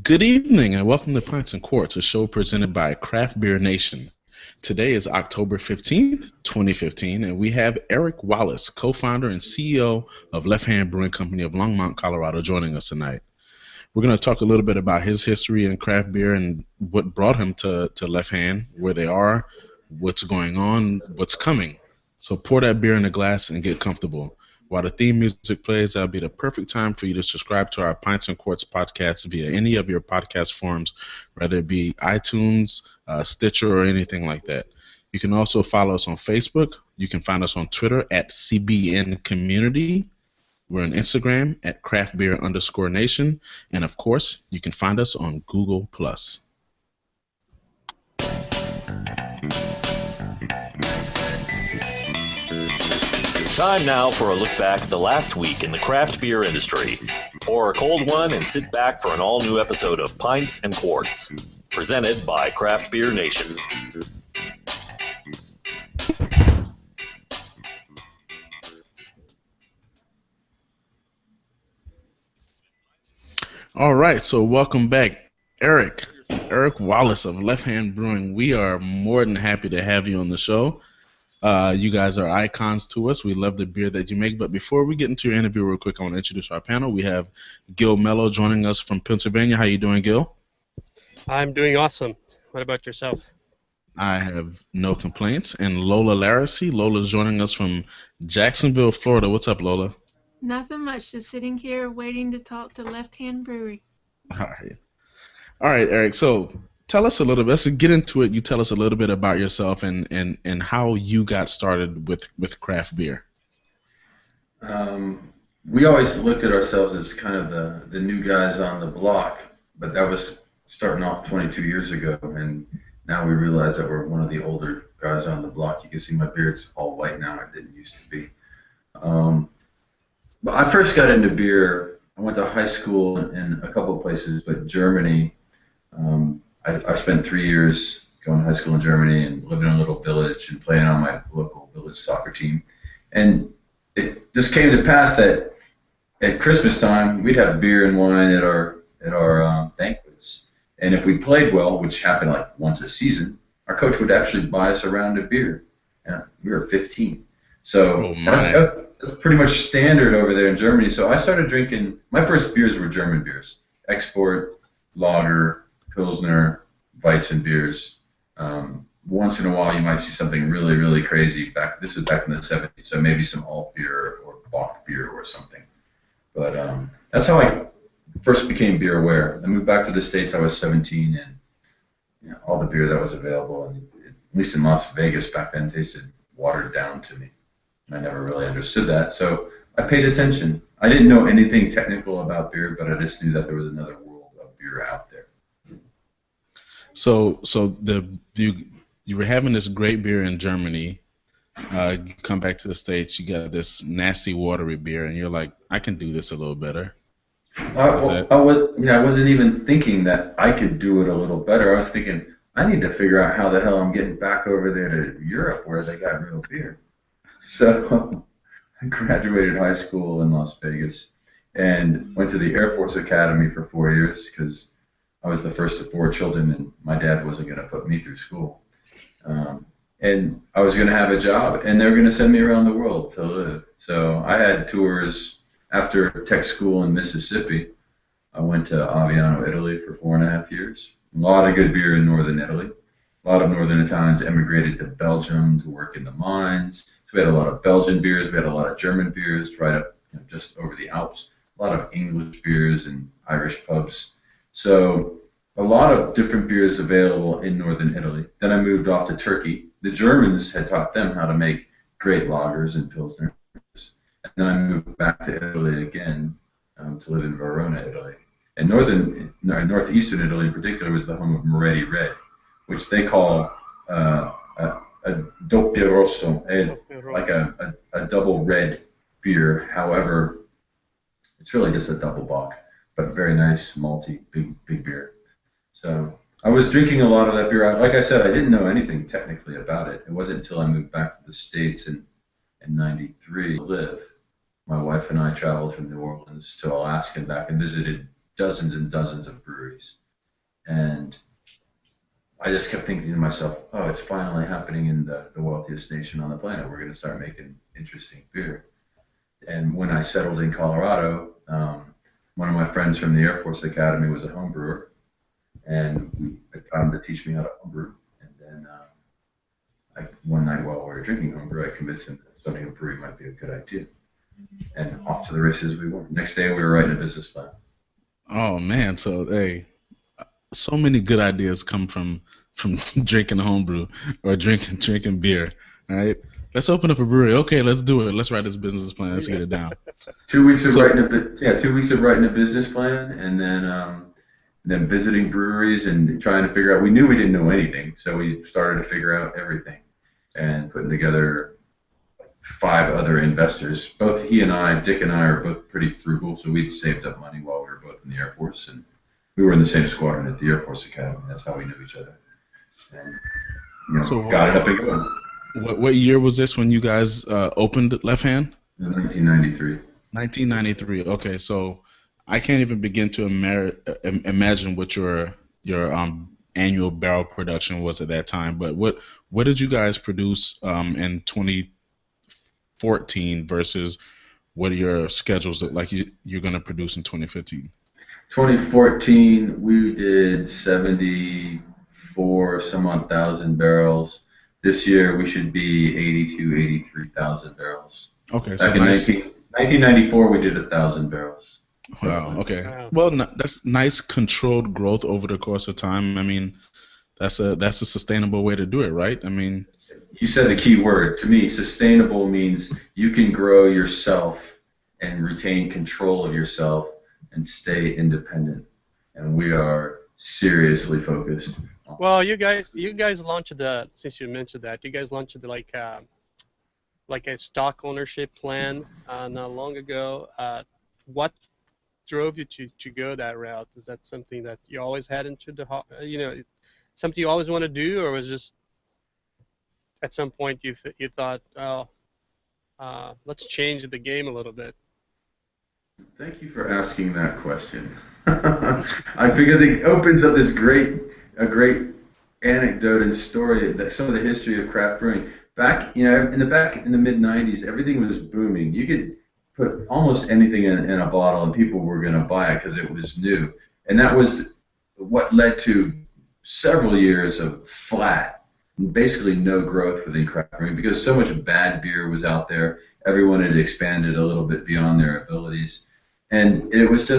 Good evening and welcome to Pints and Quarts, a show presented by Craft Beer Nation. Today is October 15th, 2015, and we have Eric Wallace, co-founder and CEO of Left Hand Brewing Company of Longmont, Colorado, joining us tonight. We're going to talk a little bit about his history in craft beer and what brought him to Left Hand, where they are, what's going on, what's coming. So pour that beer in a glass and get comfortable. While the theme music plays, that'll be the perfect time for you to subscribe to our Pints and Quarts podcast via any of your podcast forms, whether it be iTunes, Stitcher, or anything like that. You can also follow us on Facebook. You can find us on Twitter at CBN Community. We're on Instagram at craftbeer_nation. And of course, you can find us on Google+. Time now for a look back at the last week in the craft beer industry. Pour a cold one and sit back for an all-new episode of Pints and Quarts, presented by Craft Beer Nation. All right, so welcome back, Eric Wallace of Left Hand Brewing. We are more than happy to have you on the show. You guys are icons to us. We love the beer that you make. But before we get into your interview real quick, I want to introduce our panel. We have Gil Mello joining us from Pennsylvania. How you doing, Gil? I'm doing awesome. What about yourself? I have no complaints. And Lola Laracy. Lola's joining us from Jacksonville, Florida. What's up, Lola? Nothing much, just sitting here waiting to talk to Left Hand Brewery. All right, Eric. So tell us a little bit. Let's get into it. You tell us a little bit about yourself and how you got started with craft beer. We always looked at ourselves as kind of the new guys on the block, but that was starting off 22 years ago, and now we realize that we're one of the older guys on the block. You can see my beard's all white now. It didn't used to be. But I first got into beer. I went to high school in a couple of places, but Germany. I spent 3 years going to high school in Germany and living in a little village and playing on my local village soccer team. And it just came to pass that at Christmas time we'd have beer and wine at our banquets. And if we played well, which happened like once a season, our coach would actually buy us a round of beer. And we were 15. So that's pretty much standard over there in Germany. So I started drinking. My first beers were German beers: Export, Lager, Pilsner, Weizen beers. Once in a while, you might see something really, really crazy. This was back in the 70s, so maybe some alt beer or Bock beer or something. But that's how I first became beer aware. I moved back to the States. I was 17, and all the beer that was available, and at least in Las Vegas back then, tasted watered down to me. I never really understood that, so I paid attention. I didn't know anything technical about beer, but I just knew that there was another world of beer out there. So you were having this great beer in Germany. You come back to the States, you got this nasty watery beer, and you're like, I can do this a little better. I wasn't even thinking that I could do it a little better. I was thinking, I need to figure out how the hell I'm getting back over there to Europe where they got real beer. So I graduated high school in Las Vegas and went to the Air Force Academy for 4 years because I was the first of 4 children and my dad wasn't going to put me through school. And I was going to have a job and they were going to send me around the world to live. So I had tours after tech school in Mississippi. I went to Aviano, Italy for 4.5 years. A lot of good beer in northern Italy. A lot of northern Italians emigrated to Belgium to work in the mines. So we had a lot of Belgian beers, we had a lot of German beers right up just over the Alps, a lot of English beers and Irish pubs. So a lot of different beers available in northern Italy. Then I moved off to Turkey. The Germans had taught them how to make great lagers and pilsners. And then I moved back to Italy again to live in Verona, Italy. And northeastern Italy in particular was the home of Moretti Red, which they call a doppio rosso, like a double red beer. However, it's really just a double bock, but very nice, malty, big beer. So I was drinking a lot of that beer. Like I said, I didn't know anything technically about it. It wasn't until I moved back to the States in '93 to live. My wife and I traveled from New Orleans to Alaska and back and visited dozens and dozens of breweries. And I just kept thinking to myself, oh, it's finally happening in the wealthiest nation on the planet. We're going to start making interesting beer. And when I settled in Colorado, one of my friends from the Air Force Academy was a home brewer, and I got him to teach me how to homebrew. And then one night while we were drinking homebrew, I convinced him that starting a brewery might be a good idea. And off to the races we went. Next day, we were writing a business plan. Oh man, so hey, so many good ideas come from drinking homebrew or drinking beer. All right, let's open up a brewery. Okay, let's do it. Let's write this business plan. Let's get it down. 2 weeks of writing a business plan, and then visiting breweries and trying to figure out. We knew we didn't know anything, so we started to figure out everything, and putting together 5 other investors. Both he and I, Dick and I, are both pretty frugal, so we'd saved up money while we were both in the Air Force, and we were in the same squadron at the Air Force Academy. That's how we knew each other. And so got it up and going. What year was this when you guys opened Left Hand? 1993. 1993. Okay, so I can't even begin to imagine what your annual barrel production was at that time. But what did you guys produce in 2014 versus what are your schedules look like you're going to produce in 2015? 2014, we did 74 some odd thousand barrels. This year, we should be 83,000 barrels. Okay, so in 1994, we did 1,000 barrels. Wow. Okay. Wow. Well, that's nice controlled growth over the course of time. I mean, that's a sustainable way to do it, right? I mean, you said the key word. To me, sustainable means you can grow yourself and retain control of yourself and stay independent. And we are seriously focused. Well, you guys launched since you mentioned that, you guys launched like a stock ownership plan not long ago. What drove you to go that route? Is that something that you always had into something you always want to do, or was just at some point you thought, let's change the game a little bit? Thank you for asking that question. Because it opens up a great anecdote and story that some of the history of craft brewing. Back in the mid '90s, everything was booming. You could put almost anything in a bottle and people were going to buy it because it was new. And that was what led to several years of flat, basically no growth within craft brewing because so much bad beer was out there. Everyone had expanded a little bit beyond their abilities. And it was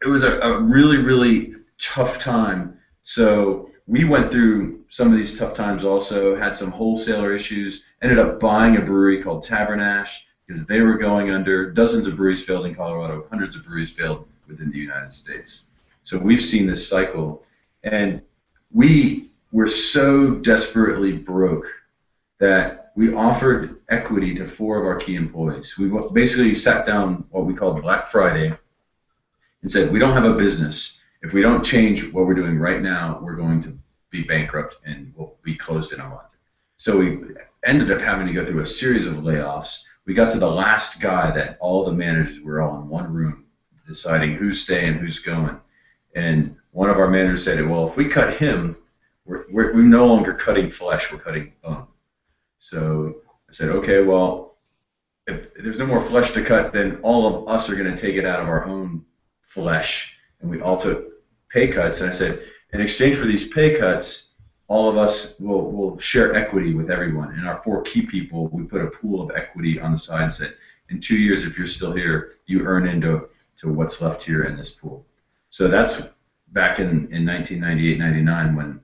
a really, really tough time. So we went through some of these tough times also, had some wholesaler issues, ended up buying a brewery called Tabernash because they were going under. Dozens of breweries failed in Colorado, hundreds of breweries failed within the United States. So we've seen this cycle. And we were so desperately broke that we offered equity to 4 of our key employees. We basically sat down what we called Black Friday and said, we don't have a business. If we don't change what we're doing right now, we're going to be bankrupt and we'll be closed in a month. So we ended up having to go through a series of layoffs. We got to the last guy that all the managers were all in one room deciding who's staying, who's going. And one of our managers said, well, if we cut him, we're no longer cutting flesh, we're cutting bone. So I said, okay, well, if there's no more flesh to cut, then all of us are going to take it out of our own flesh. And we all took pay cuts. And I said, in exchange for these pay cuts, all of us will share equity with everyone. And our 4 key people, we put a pool of equity on the side and said, in 2 years, if you're still here, you earn into what's left here in this pool. So that's back in 1998, 99 when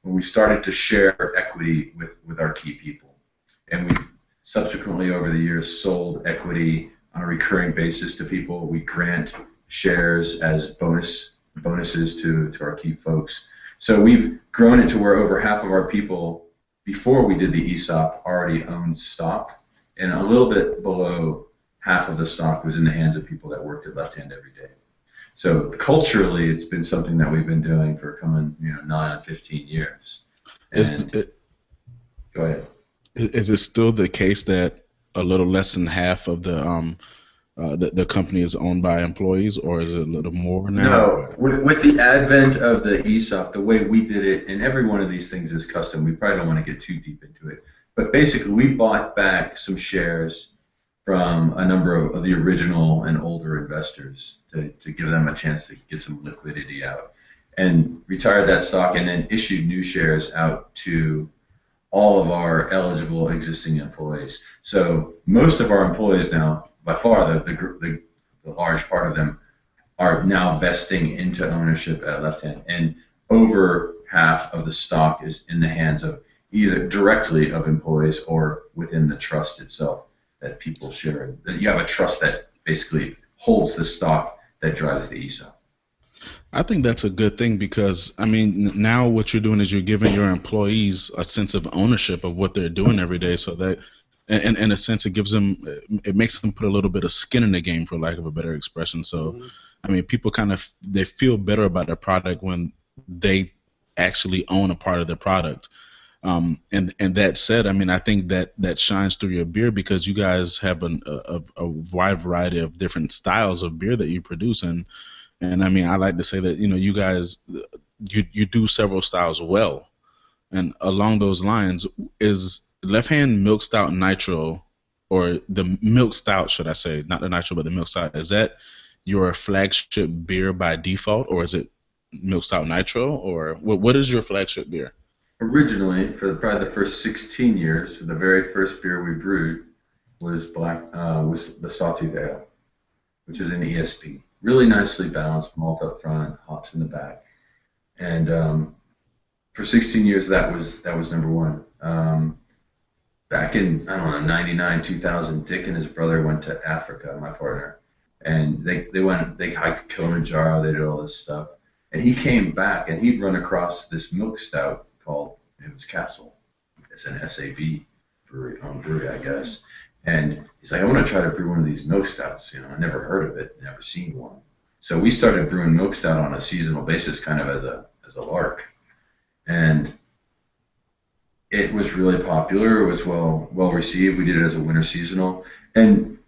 we started to share equity with our key people. And we've subsequently over the years sold equity on a recurring basis to people. We grant shares as bonuses to our key folks. So we've grown it to where over half of our people, before we did the ESOP, already owned stock, and a little bit below half of the stock was in the hands of people that worked at Left Hand every day. So culturally, it's been something that we've been doing for coming, 9 on 15 years. Go ahead. Is it still the case that a little less than half of the the company is owned by employees, or is it a little more now? No, with the advent of the ESOP, the way we did it, and every one of these things is custom. We probably don't want to get too deep into it, but basically we bought back some shares from a number of the original and older investors to give them a chance to get some liquidity out, and retired that stock, and then issued new shares out to all of our eligible existing employees. So most of our employees now, by far the large part of them, are now vesting into ownership at Left Hand, and over half of the stock is in the hands of either directly of employees or within the trust itself that people share in. That you have a trust that basically holds the stock that drives the ESOP. I think that's a good thing, because I mean, now what you're doing is you're giving your employees a sense of ownership of what they're doing every day, so that in a sense it makes them put a little bit of skin in the game, for lack of a better expression. So I mean, people they feel better about their product when they actually own a part of the product. And that said, I mean, I think that shines through your beer, because you guys have a wide variety of different styles of beer that you produce. And I mean, I like to say that, you guys, you do several styles well. And along those lines, is Left Hand Milk Stout Nitro, or the Milk Stout, should I say, not the Nitro, but the Milk Stout, is that your flagship beer by default, or is it Milk Stout Nitro, or what is your flagship beer? Originally, for probably the first 16 years, the very first beer we brewed was the Sawtooth Ale, which is an ESP. Really nicely balanced, malt up front, hops in the back, and for 16 years that was number one. Back in, I don't know, 99, 2000, Dick and his brother went to Africa, my partner, and they hiked Kilimanjaro, they did all this stuff, and he came back and he'd run across this milk stout called, it was Castle. It's an SAB brewery, I guess. And he's like, I want to try to brew one of these milk stouts. I never heard of it, never seen one. So we started brewing milk stout on a seasonal basis, kind of as a lark. And it was really popular. It was well received. We did it as a winter seasonal. And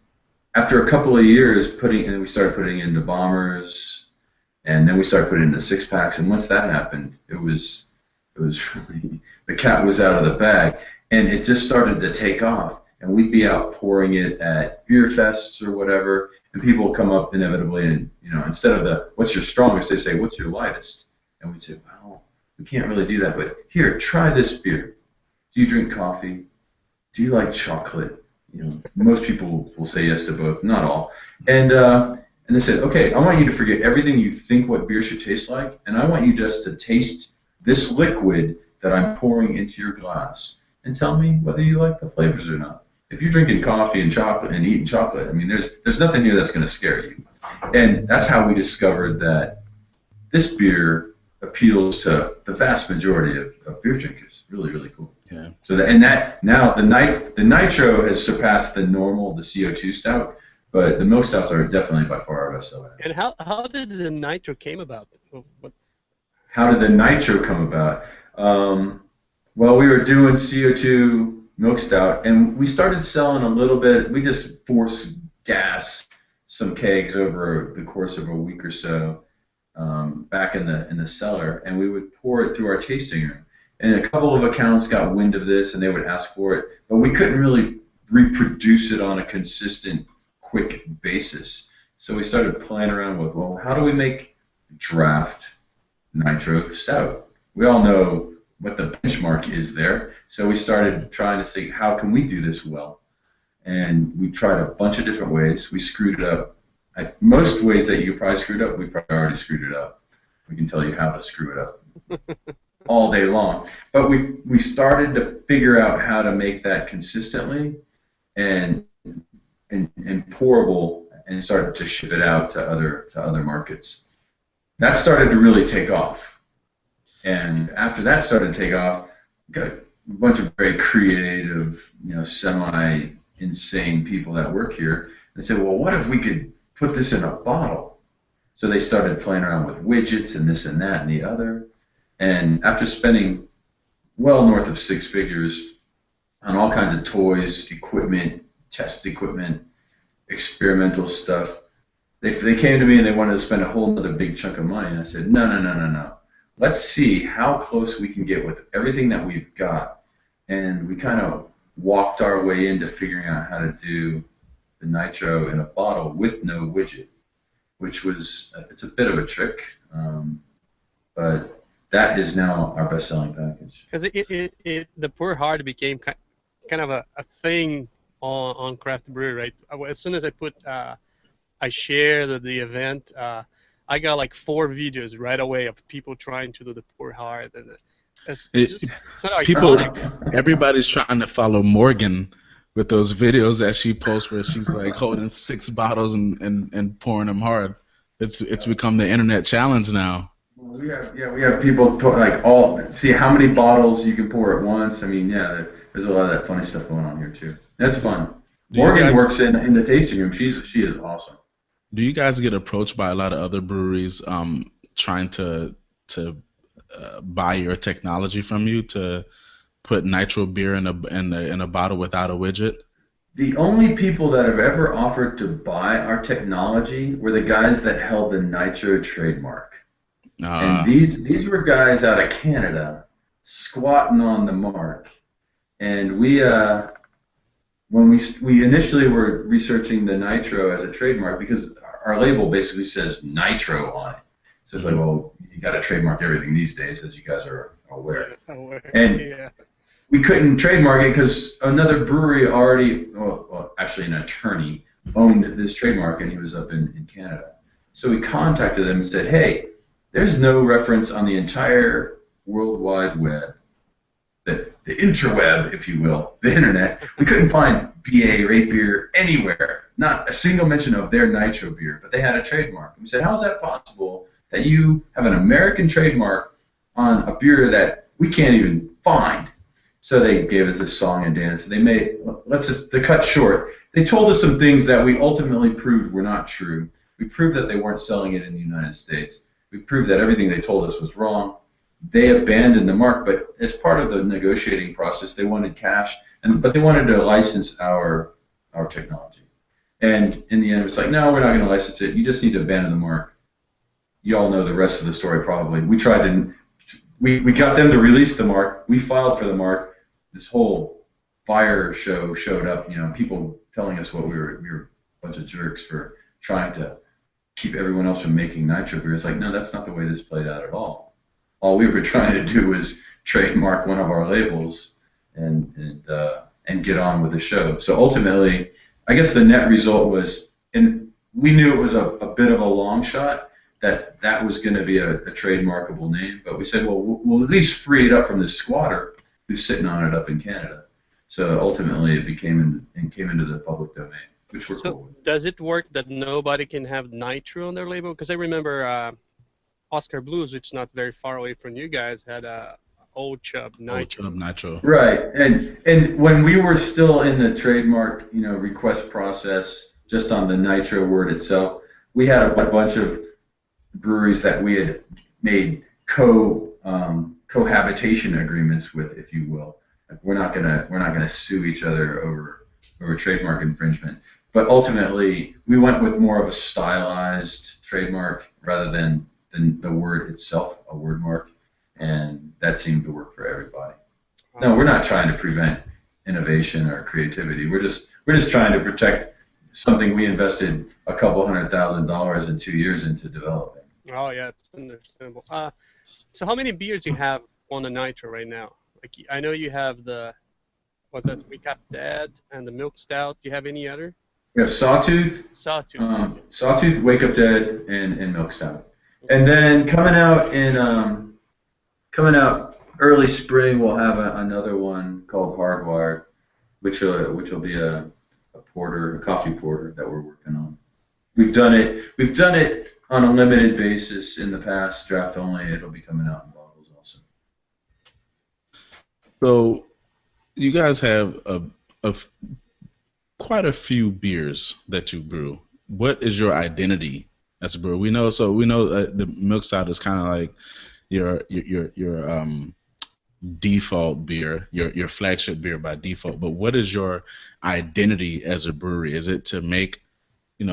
after a couple of years, we started putting into bombers, and then we started putting into 6-packs. And once that happened, it was really, the cat was out of the bag, and it just started to take off. And we'd be out pouring it at beer fests or whatever, and people would come up inevitably, and instead of what's your strongest, they say, what's your lightest? And we'd say, well, we can't really do that, but here, try this beer. Do you drink coffee? Do you like chocolate? Most people will say yes to both, not all. And they said, okay, I want you to forget everything you think what beer should taste like, and I want you just to taste this liquid that I'm pouring into your glass, and tell me whether you like the flavors or not. If you're drinking coffee and chocolate and eating chocolate, I mean, there's nothing here that's going to scare you. And that's how we discovered that this beer appeals to the vast majority of beer drinkers. Really, really cool. Yeah. So now the Nitro has surpassed the CO2 stout, but the milk stouts are definitely by far our best seller. And how did the Nitro came about? How did the Nitro come about? Well, we were doing CO2 milk stout, and we started selling a little bit. We just force gas some kegs over the course of a week or so back in the cellar, and we would pour it through our tasting room. And a couple of accounts got wind of this, and they would ask for it, but we couldn't really reproduce it on a consistent, quick basis. So we started playing around with, well, how do we make draft Nitro stout? We all know what the benchmark is there. So we started trying to see, how can we do this well? And we tried a bunch of different ways. We screwed it up. Most ways that you probably screwed up, we probably already screwed it up. We can tell you how to screw it up all day long. But we started to figure out how to make that consistently and pourable, and started to ship it out to other markets. That started to really take off. And after that started to take off, got a bunch of very creative, semi-insane people that work here. They said, well, what if we could put this in a bottle? So they started playing around with widgets and this and that and the other. And after spending well north of 6 figures on all kinds of toys, equipment, test equipment, experimental stuff. They came to me and they wanted to spend a whole other big chunk of money, and I said, no, no, no, no, no. Let's see how close we can get with everything that we've got. And we kind of walked our way into figuring out how to do the nitro in a bottle with no widget, which was, it's a bit of a trick, but that is now our best-selling package. Because the pour hard became kind of a thing on craft brewery, right? As soon as I shared the event, I got like 4 videos right away of people trying to do the pour hard, and it's just so iconic. Everybody's trying to follow Morgan with those videos that she posts where she's like holding 6 bottles and pouring them hard. It's become the internet challenge now. Well, we have people like see how many bottles you can pour at once. I mean, yeah, there's a lot of that funny stuff going on here too. That's fun. Morgan works in the tasting room. She is awesome. Do you guys get approached by a lot of other breweries trying to buy your technology from you to put nitro beer in a bottle without a widget? The only people that have ever offered to buy our technology were the guys that held the nitro trademark. And these were guys out of Canada squatting on the mark. And when we initially were researching the nitro as a trademark, because our label basically says nitro on it. So it's like, well, you got to trademark everything these days, as you guys are aware. And we couldn't trademark it because another brewery already, actually an attorney, owned this trademark, and he was up in Canada. So we contacted them and said, hey, there's no reference on the entire World Wide Web, the interweb, if you will, the internet. We couldn't find BA Rate Beer anywhere, not a single mention of their nitro beer, but they had a trademark. And we said, how is that possible that you have an American trademark on a beer that we can't even find? So they gave us this song and dance. They made, to cut short, they told us some things that we ultimately proved were not true. We proved that they weren't selling it in the United States. We proved that everything they told us was wrong. They abandoned the mark, but as part of the negotiating process, they wanted cash, but they wanted to license our technology. And in the end, it's like, no, we're not going to license it. You just need to abandon the mark. You all know the rest of the story probably. We got them to release the mark. We filed for the mark. This whole fire show showed up. People telling us what we were a bunch of jerks for trying to keep everyone else from making nitro beer. It's like, no, that's not the way this played out at all. All we were trying to do was trademark one of our labels and get on with the show. So ultimately, I guess the net result was, and we knew it was a bit of a long shot, that was going to be a trademarkable name, but we said, well, we'll at least free it up from this squatter who's sitting on it up in Canada. So ultimately, it came into the public domain, which we're cool with. Does it work that nobody can have nitro on their label? Because I remember Oscar Blues, which is not very far away from you guys, had Old Chub Nitro. Old Chub Nitro. Right, and when we were still in the trademark request process, just on the nitro word itself, we had a bunch of breweries that we had made cohabitation agreements with, if you will. Like we're not gonna sue each other over trademark infringement. But ultimately, we went with more of a stylized trademark rather than the word itself, a word mark, and that seemed to work for everybody. No, we're not trying to prevent innovation or creativity. We're just trying to protect something we invested a couple $100,000 in 2 years into developing. Oh yeah, it's understandable. So how many beers do you have on the nitro right now? Like I know you have the Wake Up Dead and the Milk Stout. Do you have any other? We have Sawtooth. Sawtooth, Wake Up Dead, and Milk Stout. And then coming out early spring, we'll have another one called Hardwired, which will be a coffee porter that we're working on. We've done it on a limited basis in the past, draft only. It'll be coming out in bottles also. So you guys have quite a few beers that you brew. What is your identity as a brewer? We know the Milk Stout is kind of like your default beer, your flagship beer by default. But what is your identity as a brewery? Is it to make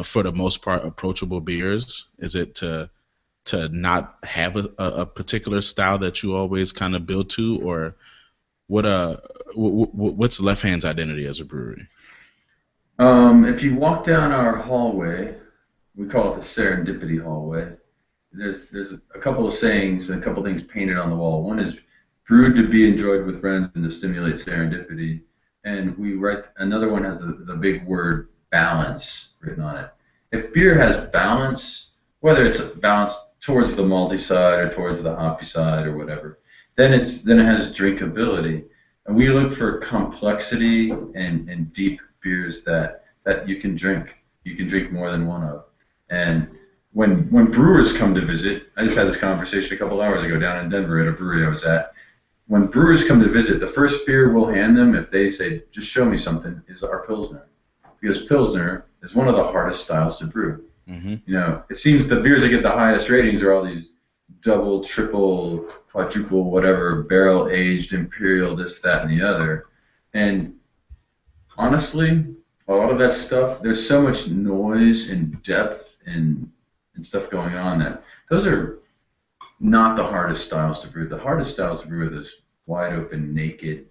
for the most part, approachable beers? Is it to not have a particular style that you always kind of build to, or what's Left Hand's identity as a brewery? If you walk down our hallway, we call it the Serendipity hallway. There's a couple of sayings and a couple of things painted on the wall. One is brewed to be enjoyed with friends and to stimulate serendipity. And we write another one has the big word balance written on it. If beer has balance, whether it's balance towards the malty side or towards the hoppy side or whatever, then it has drinkability. And we look for complexity and deep beers that you can drink. You can drink more than one of. And when brewers come to visit, I just had this conversation a couple hours ago down in Denver at a brewery I was at. When brewers come to visit, the first beer we'll hand them, if they say, just show me something, is our Pilsner. Because Pilsner is one of the hardest styles to brew. Mm-hmm. It seems the beers that get the highest ratings are all these double, triple, quadruple, whatever, barrel-aged, imperial, this, that, and the other. And honestly, a lot of that stuff, there's so much noise and depth and stuff going on that those are not the hardest styles to brew. The hardest styles to brew are those wide open, naked,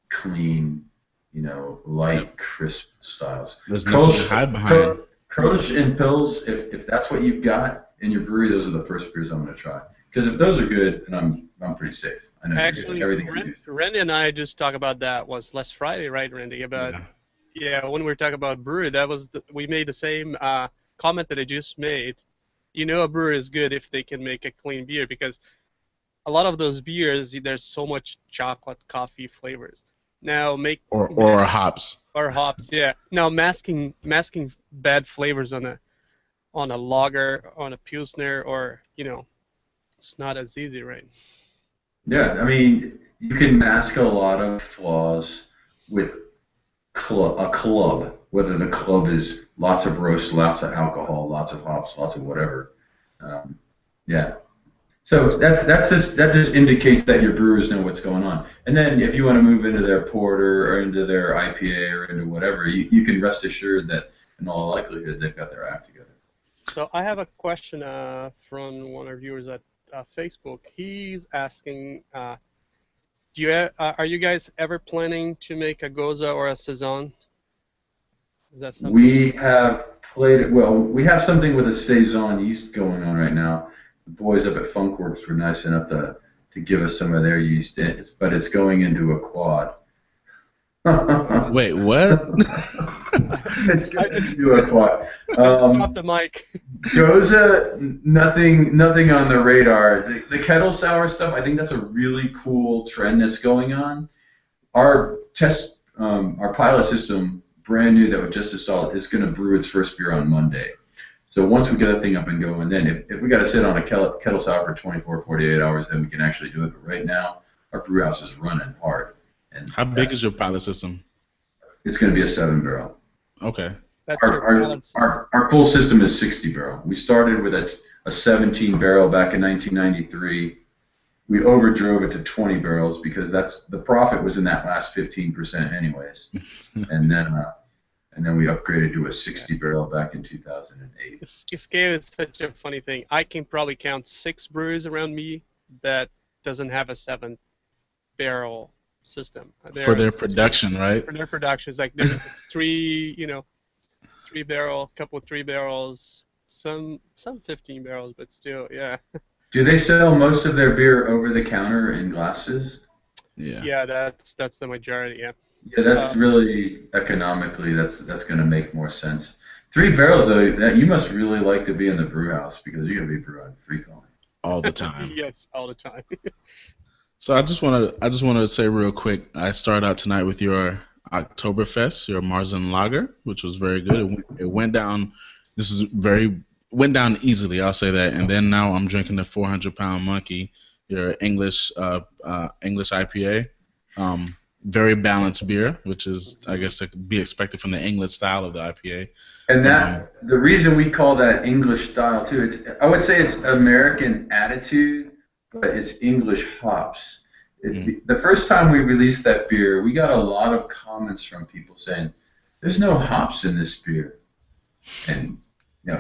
clean, light, crisp styles. There's nothing to hide behind. Kolsch and Pils, if that's what you've got in your brewery, those are the first beers I'm going to try. Because if those are good, then I'm pretty safe. I know Actually, everything. Randy and I just talked about that last Friday, right, Randy? About when we were talking about brewery, we made the same comment that I just made. A brewer is good if they can make a clean beer, because a lot of those beers, there's so much chocolate, coffee flavors. Now or hops. Or hops, yeah. Now masking bad flavors on a lager, on a pilsner, or it's not as easy, right? Yeah, I mean, you can mask a lot of flaws with a club, whether the club is lots of roast, lots of alcohol, lots of hops, lots of whatever. Yeah. So that just indicates that your brewers know what's going on. And then if you want to move into their porter or into their IPA or into whatever, you can rest assured that in all likelihood they've got their act together. So I have a question from one of our viewers at Facebook. He's asking, are you guys ever planning to make a Goza or a Saison? Is that something? We have played it. Well, we have something with a Saison yeast going on right now. The boys up at Funkworks were nice enough to give us some of their yeast, but it's going into a quad. Wait, what? It's going into a quad. Just drop the mic. Goza, nothing on the radar. The kettle sour stuff, I think that's a really cool trend that's going on. Our pilot system, brand new that we just installed, is going to brew its first beer on Monday. So once we get that thing up and going, then if we got to sit on a kettle sour for 24, 48 hours, then we can actually do it. But right now, our brew house is running hard. And how big is your pilot system? It's going to be a 7-barrel. Okay. Our full system is 60-barrel. We started with a 17-barrel back in 1993. We overdrove it to 20 barrels because the profit was in that last 15% anyways. And then we upgraded to a 60-barrel back in 2008. Scale is such a funny thing. I can probably count 6 breweries around me that doesn't have a 7-barrel system. For their production, right? For their production, it's like there's 3-barrel, couple of 3 barrels, some 15 barrels, but still, yeah. Do they sell most of their beer over the counter in glasses? Yeah. Yeah, that's the majority. Yeah. Yeah, that's really economically that's going to make more sense. 3 barrels though, that you must really like to be in the brew house because you're going to be brewing frequently. All the time. Yes, all the time. So I just want to say real quick, I started out tonight with your Oktoberfest, your Marzen Lager, which was very good. It went down. Went down easily, I'll say that. And then now I'm drinking the 400-pound monkey, your English IPA. Very balanced beer, which is, I guess, to be expected from the English style of the IPA. And the reason we call that English style too, I would say it's American attitude, but it's English hops. The first time we released that beer, we got a lot of comments from people saying, "There's no hops in this beer," and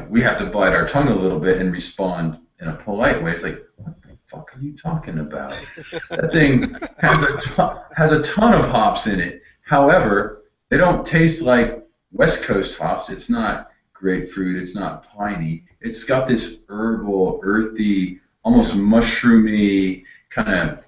we have to bite our tongue a little bit and respond in a polite way. It's like, what the fuck are you talking about? That thing has a ton of hops in it. However, they don't taste like West Coast hops. It's not grapefruit. It's not piney. It's got this herbal, earthy, almost mushroomy kind of,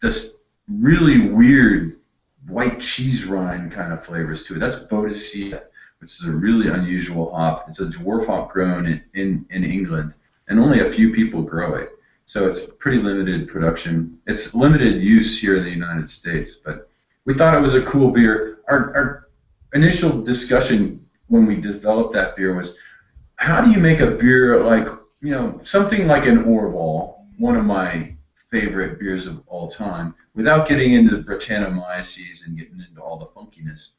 just really weird white cheese rind kind of flavors to it. That's Boadicea, which is a really unusual hop. It's a dwarf hop grown in England, and only a few people grow it. So it's pretty limited production. It's limited use here in the United States, but we thought it was a cool beer. Our initial discussion when we developed that beer was, how do you make a beer like, something like an Orval, one of my favorite beers of all time, without getting into the Brettanomyces and getting into all the funkiness.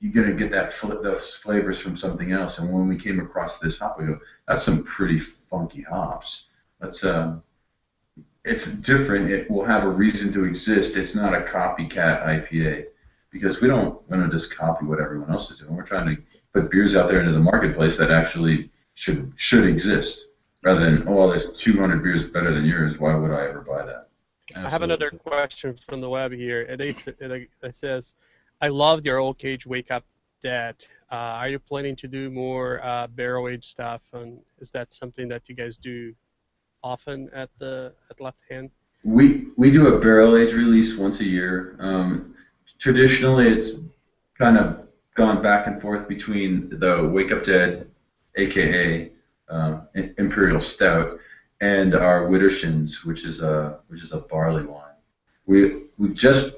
You're going to get those flavors from something else. And when we came across this hop, we go, that's some pretty funky hops. It's different. It will have a reason to exist. It's not a copycat IPA, because we don't want to just copy what everyone else is doing. We're trying to put beers out there into the marketplace that actually should exist, rather than, oh, well, there's 200 beers better than yours. Why would I ever buy that? Absolutely. I have another question from the web here. It says, I loved your old cage Wake Up Dead. Are you planning to do more barrel aged stuff? And is that something that you guys do often at Left Hand? We do a barrel age release once a year. Traditionally, it's kind of gone back and forth between the Wake Up Dead, aka Imperial Stout, and our Widdershins, which is a barley wine. We're just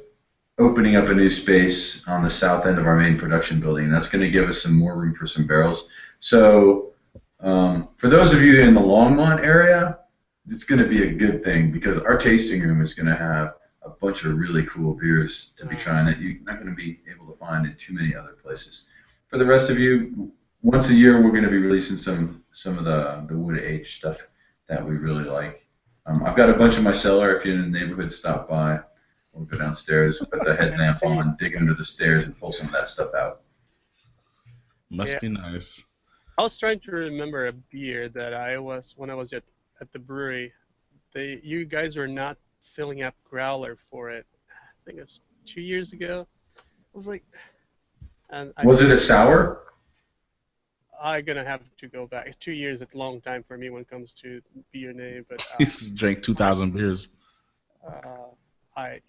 opening up a new space on the south end of our main production building, and that's going to give us some more room for some barrels. So for those of you in the Longmont area, it's going to be a good thing, because our tasting room is going to have a bunch of really cool beers to be trying that you're not going to be able to find in too many other places. For the rest of you, once a year we're going to be releasing some of the wood aged stuff that we really like. I've got a bunch in my cellar. If you're in the neighborhood, stop by. We'll go downstairs, put the headlamp on, dig under the stairs, and pull some of that stuff out. Must be nice. I was trying to remember a beer that when I was at the brewery. You guys were not filling up growler for it. I think it's 2 years ago. I was like, was it a sour? I'm gonna have to go back. 2 years is a long time for me when it comes to beer name, but he's drank 2,000 beers. I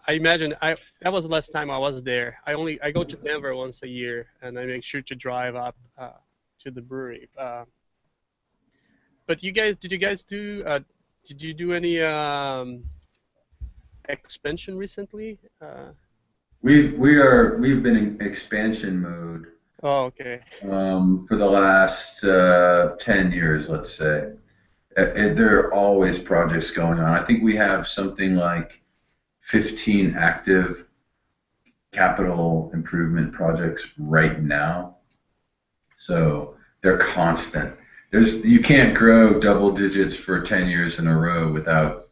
imagine that was the last time I was there. I go to Denver once a year, and I make sure to drive up to the brewery. But did you do any expansion recently? We've been in expansion mode. Oh, okay. For the last 10 years, let's say. There are always projects going on. I think we have something like 15 active capital improvement projects right now. So they're constant. You can't grow double digits for 10 years in a row without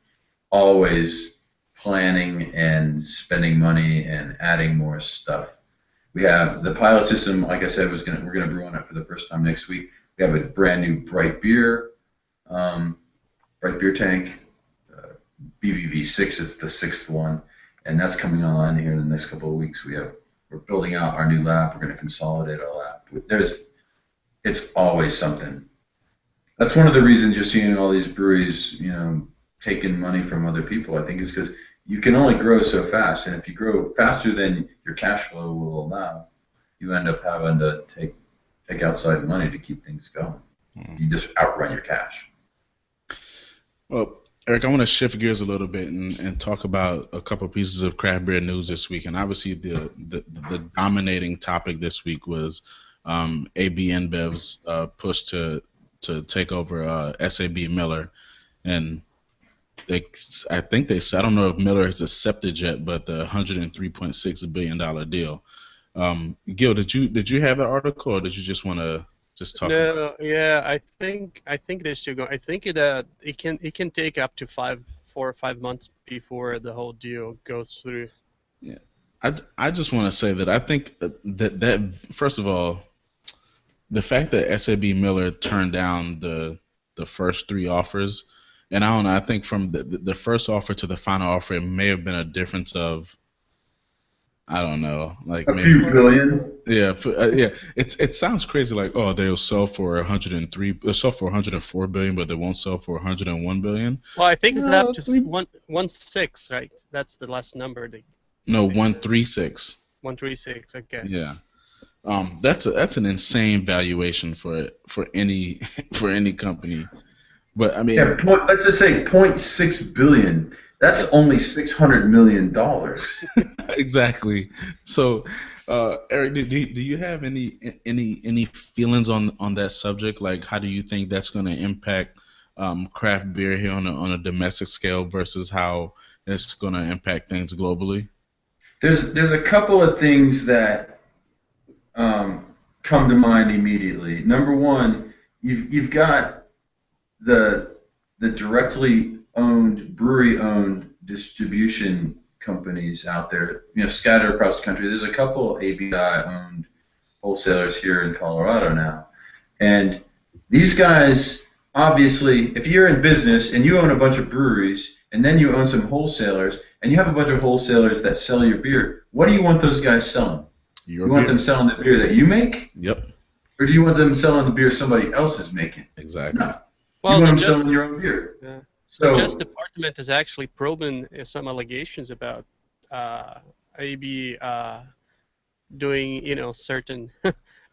always planning and spending money and adding more stuff. We have the pilot system, like I said, we're going to brew on it for the first time next week. We have a brand new bright beer tank. BBV6 is the 6th one, and that's coming online here in the next couple of weeks. We're building out our new lab. We're going to consolidate our lab. It's always something. That's one of the reasons you're seeing all these breweries, taking money from other people. I think is because you can only grow so fast, and if you grow faster than your cash flow will allow, you end up having to take outside money to keep things going. You just outrun your cash. Well, Eric, I want to shift gears a little bit and talk about a couple pieces of craft beer news this week. And obviously, the dominating topic this week was AB InBev's push to take over SAB Miller, and I think they said, I don't know if Miller has accepted yet, but the $103.6 billion deal. Gil, did you have the article, or did you just want to just talk? No, yeah, I think they're still going. I think it can take up to 4 or 5 months before the whole deal goes through. Yeah, I just want to say that I think that first of all, the fact that SAB Miller turned down the first three offers, and I don't know, I think from the first offer to the final offer, it may have been a difference of, I don't know, like A maybe, few billion. yeah, yeah. It sounds crazy, like, oh, they'll sell for 103, they'll sell for 104 billion, but they won't sell for 101 billion. Well, I think it's up No, to 116, right? That's the last number. no, 136. 136. Okay. Yeah. That's an insane valuation for any for any company. But I Yeah, mean, let's just say 0.6 billion. That's only $600 million. exactly. So, Eric, do you have any feelings on that subject? Like, how do you think that's going to impact craft beer here on a domestic scale versus how it's going to impact things globally? There's a couple of things that come to mind immediately. Number one, you've got the directly owned, brewery owned distribution companies out there, scattered across the country. There's a couple ABI owned wholesalers here in Colorado now. And these guys, obviously, if you're in business and you own a bunch of breweries and then you own some wholesalers and you have a bunch of wholesalers that sell your beer, what do you want those guys selling? Your You want beer. them selling the beer that you make? Yep, Or do you want them selling the beer somebody else is making? exactly. No. Well, You want them the selling Justice, your own beer. the So, Justice Department has actually proven some allegations about AB doing, certain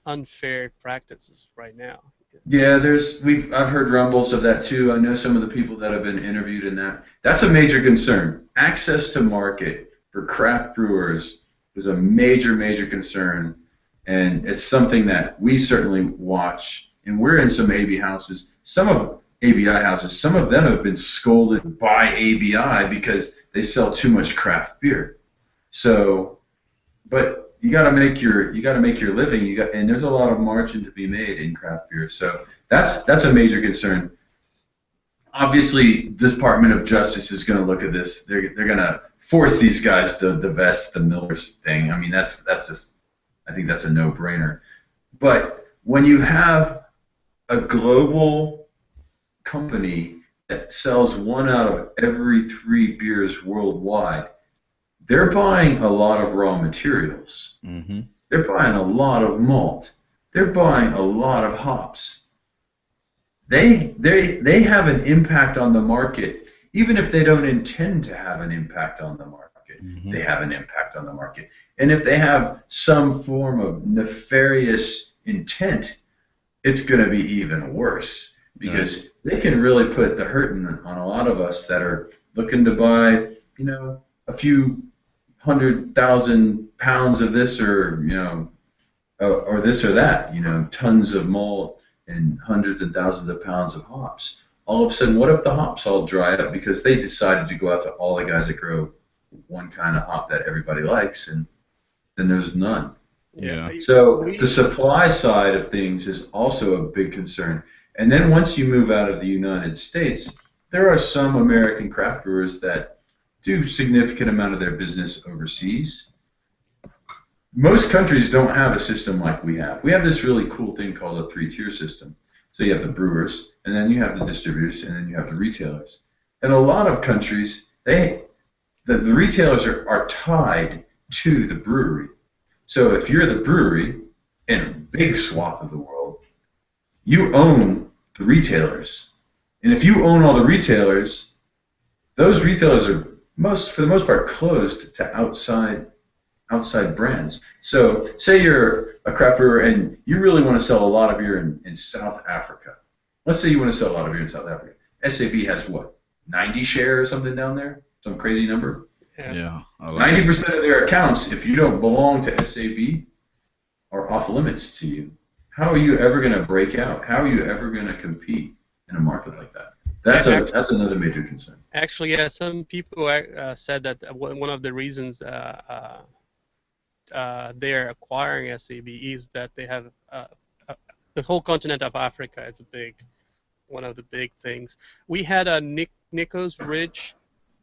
unfair practices right now. yeah, I've heard rumbles of that too. I know some of the people that have been interviewed in that. That's a major concern. Access to market for craft brewers is a major, major concern, and it's something that we certainly watch. And we're in some AB houses, some of ABI houses. Some of them have been scolded by ABI because they sell too much craft beer. So, but you got to make your living. And there's a lot of margin to be made in craft beer. So that's a major concern. Obviously, Department of Justice is going to look at this. They're going to force these guys to divest the Millers thing. I mean, that's just, I think that's a no-brainer. But when you have a global company that sells one out of every three beers worldwide, they're buying a lot of raw materials. Mm-hmm. They're buying a lot of malt. They're buying a lot of hops. They have an impact on the market, even if they don't intend to have an impact on the market. Mm-hmm. They have an impact on the market. And if they have some form of nefarious intent, it's going to be even worse because they can really put the hurt on a lot of us that are looking to buy, a few 100,000 pounds of this or this or that, tons of malt and hundreds and thousands of pounds of hops. All of a sudden, what if the hops all dry up because they decided to go out to all the guys that grow one kind of hop that everybody likes, and then there's none. Yeah. So the supply side of things is also a big concern. And then once you move out of the United States, there are some American craft brewers that do significant amount of their business overseas. Most countries don't have a system like we have. We have this really cool thing called a three-tier system. So you have the brewers, and then you have the distributors, and then you have the retailers. In a lot of countries, the retailers are tied to the brewery. So if you're the brewery in a big swath of the world, you own the retailers. And if you own all the retailers, those retailers are for the most part closed to outside brands. So say you're a craft brewer and you really want to sell a lot of beer in South Africa. Let's say you want to sell a lot of beer in South Africa. SAB has what, 90 share or something down there? Some crazy number? Yeah. 90% of their accounts, if you don't belong to SAB, are off limits to you. How are you ever going to break out? How are you ever going to compete in a market like that? That's another major concern. Actually, yeah, some people said that one of the reasons they're acquiring SAB is that they have the whole continent of Africa. It's one of the big things. We had Nikos Ridge.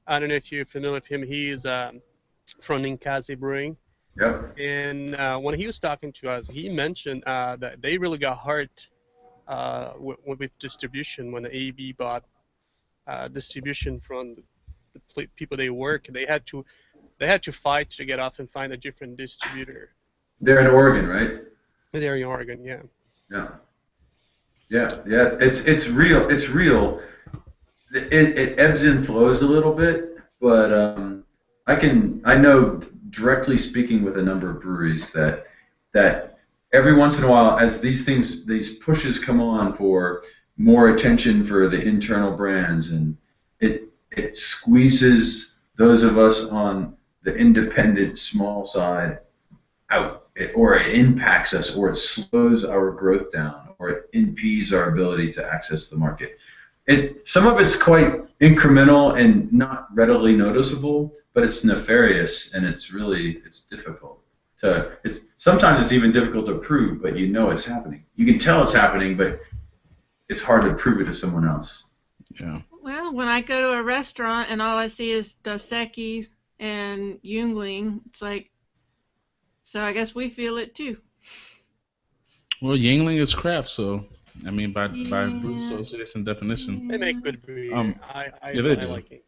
I don't know if you're familiar with him. He is from Ninkasi Brewing. Yep. And when he was talking to us, he mentioned that they really got hurt with distribution when the AB bought distribution from the people they work. They had to fight to get off and find a different distributor. They're in Oregon, right? They're in Oregon, yeah. Yeah. Yeah. It's real. It's real. It ebbs and flows a little bit, but I know directly speaking with a number of breweries that every once in a while, as these pushes come on for more attention for the internal brands, and it squeezes those of us on the independent small side out, or it impacts us, or it slows our growth down, or it impedes our ability to access the market. Some of it's quite incremental and not readily noticeable, but it's nefarious, and it's difficult sometimes it's even difficult to prove, but you know it's happening. You can tell it's happening, but it's hard to prove it to someone else. Yeah. Well, when I go to a restaurant and all I see is Dos Equis and Yuengling, it's like, so I guess we feel it too. Well, Yingling is craft, so I mean, by brew Yeah. association definition. They make good beer. I Yeah, they do. like it.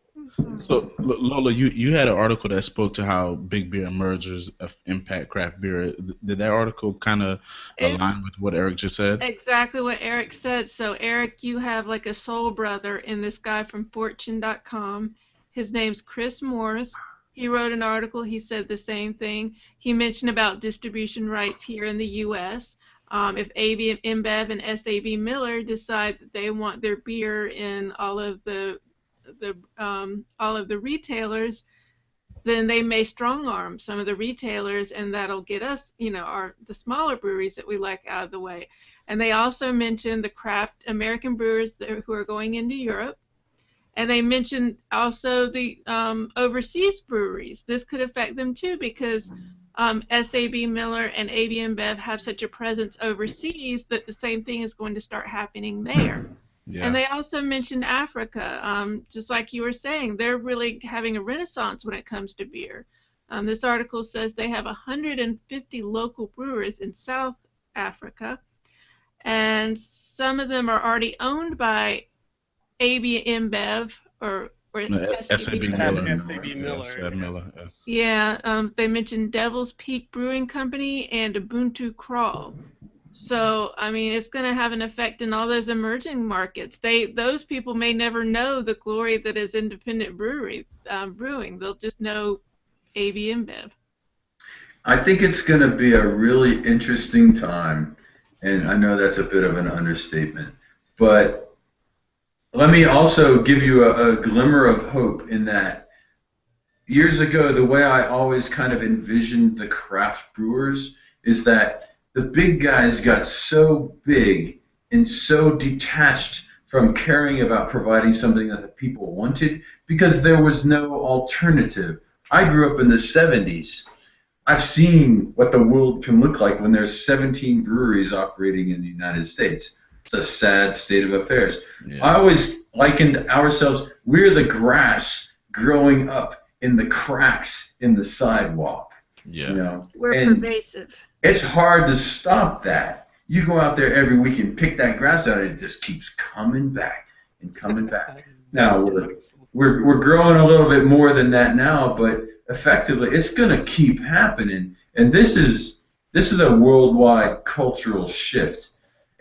So Lola, you had an article that spoke to how big beer mergers impact craft beer. Did that article kind of align with what Eric just said? Exactly what Eric said. So Eric, you have like a soul brother in this guy from Fortune.com. His name's Chris Morris. He wrote an article. He said the same thing. He mentioned about distribution rights here in the U.S. If AB InBev and SAB Miller decide that they want their beer in all of the retailers, then they may strong arm some of the retailers, and that'll get us, the smaller breweries that we like out of the way. And they also mentioned the craft American brewers who are going into Europe. And they mentioned also the overseas breweries. This could affect them too, because SAB Miller and AB InBev have such a presence overseas that the same thing is going to start happening there. Yeah. And they also mentioned Africa. Just like you were saying, they're really having a renaissance when it comes to beer. This article says they have 150 local brewers in South Africa, and some of them are already owned by AB InBev or SAB Miller. SAB Miller. Yeah, they mentioned Devil's Peak Brewing Company and Ubuntu Crawl. So, I mean, it's going to have an effect in all those emerging markets. Those people may never know the glory that is independent brewing. They'll just know AB InBev. I think it's going to be a really interesting time, and I know that's a bit of an understatement, but let me also give you a glimmer of hope in that years ago, the way I always kind of envisioned the craft brewers is that the big guys got so big and so detached from caring about providing something that the people wanted because there was no alternative. I grew up in the 70s. I've seen what the world can look like when there's 17 breweries operating in the United States. It's a sad state of affairs. Yeah. I always likened ourselves, we're the grass growing up in the cracks in the sidewalk. Yeah. We're pervasive. It's hard to stop that. You go out there every week and pick that grass out, and it just keeps coming back and coming back. Now, we're growing a little bit more than that now, but effectively, it's going to keep happening. And this is a worldwide cultural shift.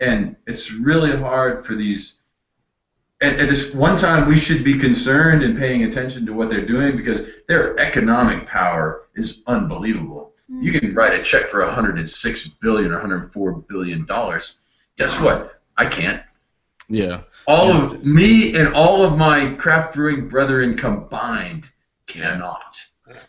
And it's really hard for these. At this one time, we should be concerned and paying attention to what they're doing because their economic power is unbelievable. You can write a check for $106 billion or $104 billion. Guess what? I can't. Yeah. All of me and all of my craft brewing brethren combined cannot.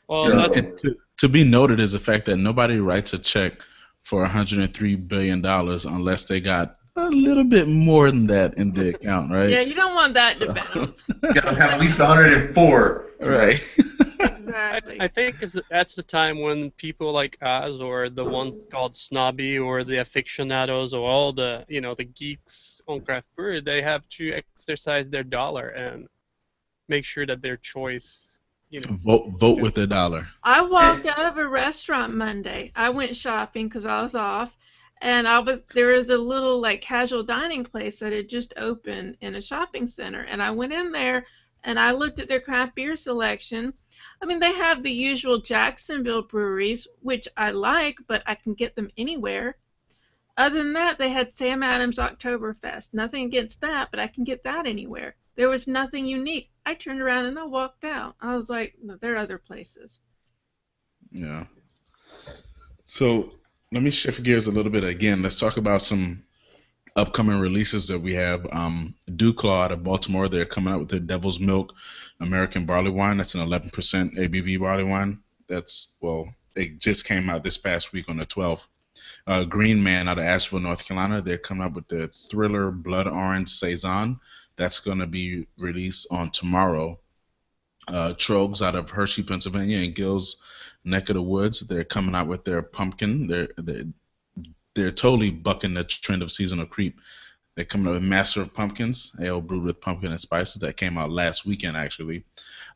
Well, to be noted is the fact that nobody writes a check for $103 billion unless they got a little bit more than that in the account, right? Yeah, you don't want that to bounce. You got to have at least 104. Right. Exactly. I think that's the time when people like us, or the ones called snobby, or the aficionados, or all the the geeks on craft brewery, they have to exercise their dollar and make sure that their choice Vote with the dollar. I walked out of a restaurant Monday. I went shopping because I was off, and there was a little like casual dining place that had just opened in a shopping center, and I went in there and I looked at their craft beer selection. I mean, they have the usual Jacksonville breweries, which I like, but I can get them anywhere. Other than that, they had Sam Adams Oktoberfest. Nothing against that, but I can get that anywhere. There was nothing unique. I turned around and I walked out. I was like, no, there are other places. Yeah. So let me shift gears a little bit again. Let's talk about some upcoming releases that we have. Dewclaw out of Baltimore, they're coming out with their Devil's Milk American Barley Wine. That's an 11% ABV barley wine. It just came out this past week on the 12th. Green Man out of Asheville, North Carolina, they're coming up with the Thriller Blood Orange Saison. That's going to be released on tomorrow. Trogs out of Hershey, Pennsylvania, and Gill's neck of the woods, they're coming out with their pumpkin. They're totally bucking the trend of seasonal creep. They're coming out with Master of Pumpkins, ale brewed with pumpkin and spices. That came out last weekend, actually.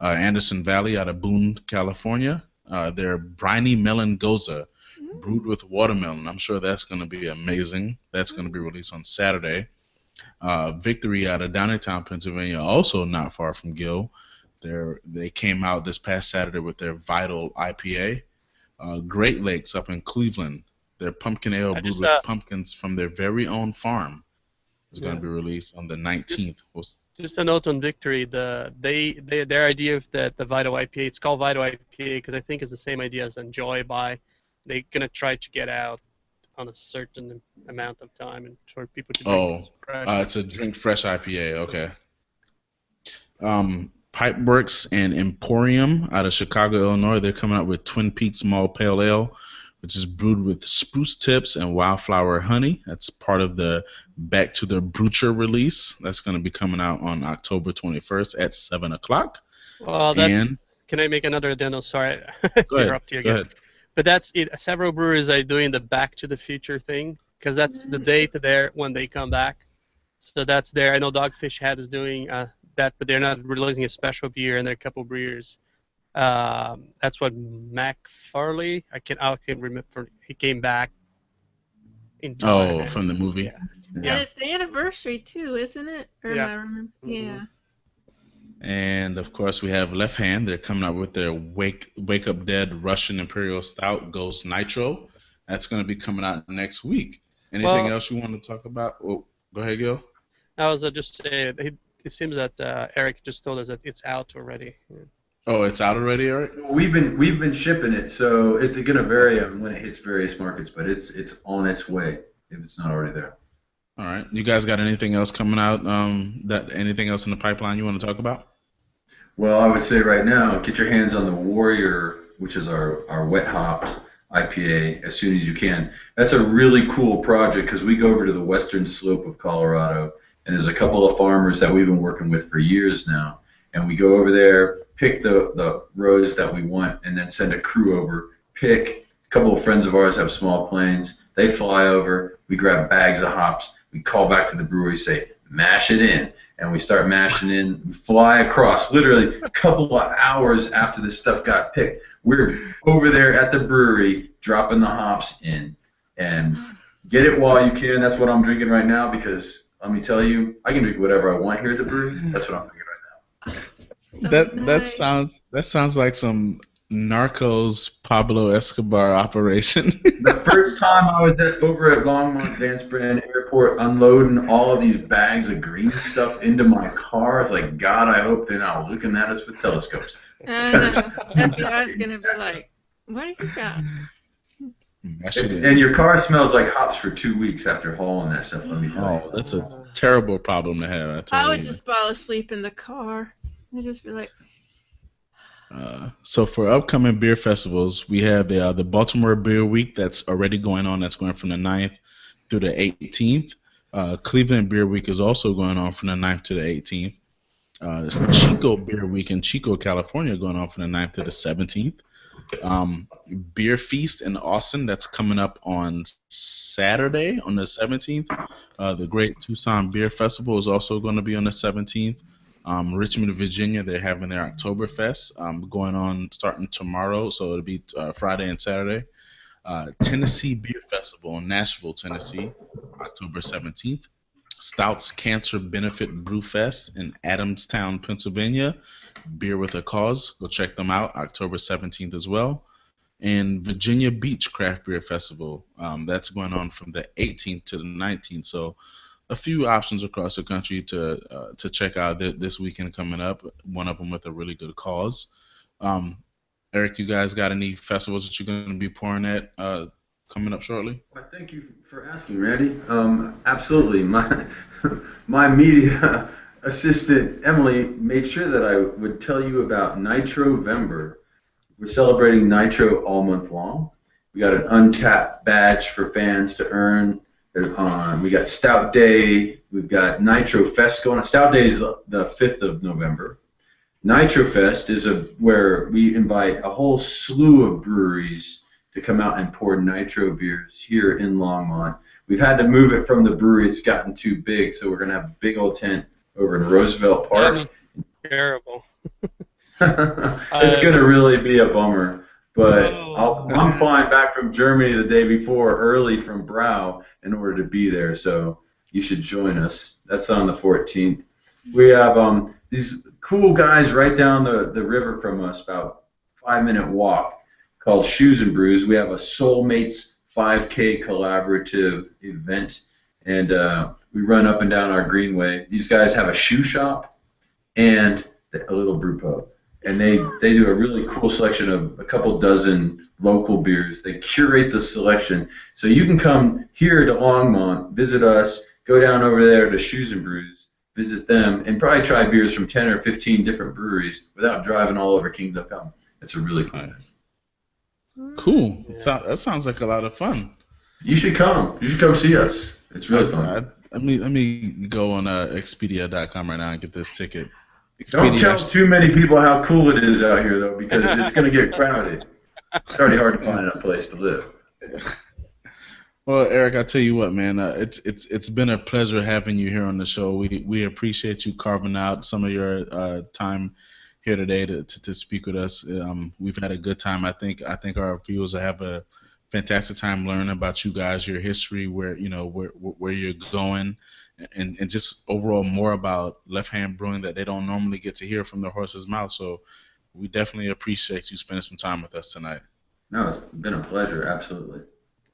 Anderson Valley out of Boone, California, their Briny Melon Goza, brewed with watermelon. I'm sure that's going to be amazing. That's going to be released on Saturday. Victory out of Downingtown, Pennsylvania, also not far from Gill. They came out this past Saturday with their Vital IPA. Great Lakes up in Cleveland, their pumpkin ale brewed with pumpkins from their very own farm is going to be released on the 19th. Just a note on Victory, their idea of the Vital IPA, it's called Vital IPA because I think it's the same idea as Enjoy By. They're going to try to get out on a certain amount of time and for people to drink fresh. It's a drink fresh IPA, okay. Pipeworks and Emporium out of Chicago, Illinois, they're coming out with Twin Peaks Malt Pale Ale, which is brewed with spruce tips and wildflower honey. That's part of the Back to the Brucher release. That's going to be coming out on October 21st at 7 o'clock. Well, can I make another addendum? Sorry to interrupt you again. Go ahead. But that's it. Several breweries are doing the Back to the Future thing because that's the date there when they come back. So that's there. I know Dogfish Head is doing that, but they're not releasing a special beer, and there are a couple brewers. That's what McFarley. I can remember. He came back. From the movie. Yeah. And it's the anniversary too, isn't it? Or am I remember? Mm-hmm. Yeah. And of course we have Left Hand. They're coming out with their Wake Up Dead Russian Imperial Stout Ghost Nitro. That's going to be coming out next week. Anything else you want to talk about? Oh, go ahead, Gil. I was just saying, it seems that Eric just told us that it's out already. Yeah. Oh, it's out already, Eric? We've been shipping it, so it's going to vary when it hits various markets, but it's on its way if it's not already there. All right. You guys got anything else coming out? Anything else in the pipeline you want to talk about? Well, I would say right now, get your hands on the Warrior, which is our wet hopped IPA, as soon as you can. That's a really cool project because we go over to the western slope of Colorado, and there's a couple of farmers that we've been working with for years now. And we go over there, pick the rows that we want, and then send a crew over, pick. A couple of friends of ours have small planes. They fly over. We grab bags of hops. We call back to the brewery, say, mash it in. And we start mashing in, fly across. Literally a couple of hours after this stuff got picked, we're over there at the brewery dropping the hops in. And get it while you can. That's what I'm drinking right now because, let me tell you, I can drink whatever I want here at the brewery. That's what I'm drinking right now. So that sounds like some Narcos Pablo Escobar operation. The first time I was over at Longmont Vance Brand Airport unloading all of these bags of green stuff into my car, I was like, God, I hope they're not looking at us with telescopes. FBI's going to be like, what do you got? And your car smells like hops for 2 weeks after hauling that stuff, let me tell you. That's a terrible problem to have. I would just fall asleep in the car. I'd just be like... So for upcoming beer festivals, we have the Baltimore Beer Week that's already going on. That's going from the 9th through the 18th. Cleveland Beer Week is also going on from the 9th to the 18th. Chico Beer Week in Chico, California, going on from the 9th to the 17th. Beer Feast in Austin, that's coming up on Saturday on the 17th. The Great Tucson Beer Festival is also going to be on the 17th. Richmond, Virginia, they're having their Oktoberfest going on starting tomorrow, so it'll be Friday and Saturday. Tennessee Beer Festival in Nashville, Tennessee, October 17th. Stouts Cancer Benefit Brew Fest in Adamstown, Pennsylvania. Beer with a Cause. Go check them out, October 17th as well. And Virginia Beach Craft Beer Festival. That's going on from the 18th to the 19th. So a few options across the country to check out this weekend coming up. One of them with a really good cause. Eric, you guys got any festivals that you're going to be pouring at coming up shortly? Well, thank you for asking, Randy. Absolutely. My media assistant, Emily, made sure that I would tell you about Nitrovember. We're celebrating Nitro all month long. We got an untapped badge for fans to earn. We got Stout Day. We've got Nitro Fest going on. Stout Day is the 5th of November. Nitro Fest is where we invite a whole slew of breweries to come out and pour nitro beers here in Longmont. We've had to move it from the brewery. It's gotten too big, so we're going to have a big old tent over in Roosevelt Park. Terrible. It's going to really be a bummer. But I'm flying back from Germany the day before, early from Brau, in order to be there. So you should join us. That's on the 14th. We have these cool guys right down the river from us, about 5-minute walk, called Shoes and Brews. We have a Soulmates 5K collaborative event, and we run up and down our greenway. These guys have a shoe shop and a little brew pub, and they do a really cool selection of a couple dozen local beers. They curate the selection, so you can come here to Longmont, visit us, go down over there to Shoes and Brews, visit them, and probably try beers from 10 or 15 different breweries without driving all over Kingdom Come. It's a really cool thing. Cool. Yeah. That sounds like a lot of fun. You should come. You should come see us. It's really fun. Let me go on Expedia.com right now and get this ticket. Expedia. Don't tell too many people how cool it is out here, though, because it's going to get crowded. It's already hard to find a place to live. Well, Eric, I tell you what, man, it's been a pleasure having you here on the show. We appreciate you carving out some of your time here today to speak with us. We've had a good time. I think our viewers will have a fantastic time learning about you guys, your history, where you're going, and just overall more about Left Hand Brewing that they don't normally get to hear from the horse's mouth. So we definitely appreciate you spending some time with us tonight. No, it's been a pleasure. Absolutely.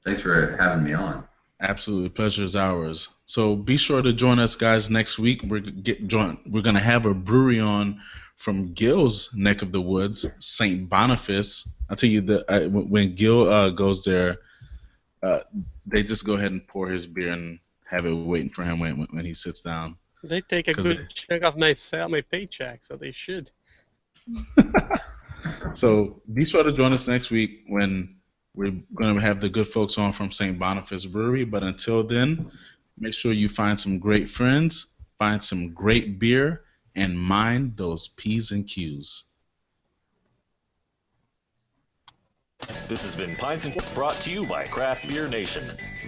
Thanks for having me on. Absolutely, pleasure is ours. So be sure to join us, guys, next week. We're going to have a brewery on from Gil's neck of the woods, St. Boniface. I'll tell you that when Gil goes there, they just go ahead and pour his beer and have it waiting for him when he sits down. They take a good chunk off my paycheck, so they should. So be sure to join us next week when we're going to have the good folks on from St. Boniface Brewery. But until then, make sure you find some great friends, find some great beer, and mind those P's and Q's. This has been Pints and Quarts, brought to you by Craft Beer Nation.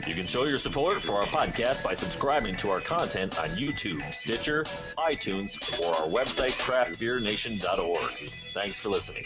You can show your support for our podcast by subscribing to our content on YouTube, Stitcher, iTunes, or our website, craftbeernation.org. Thanks for listening.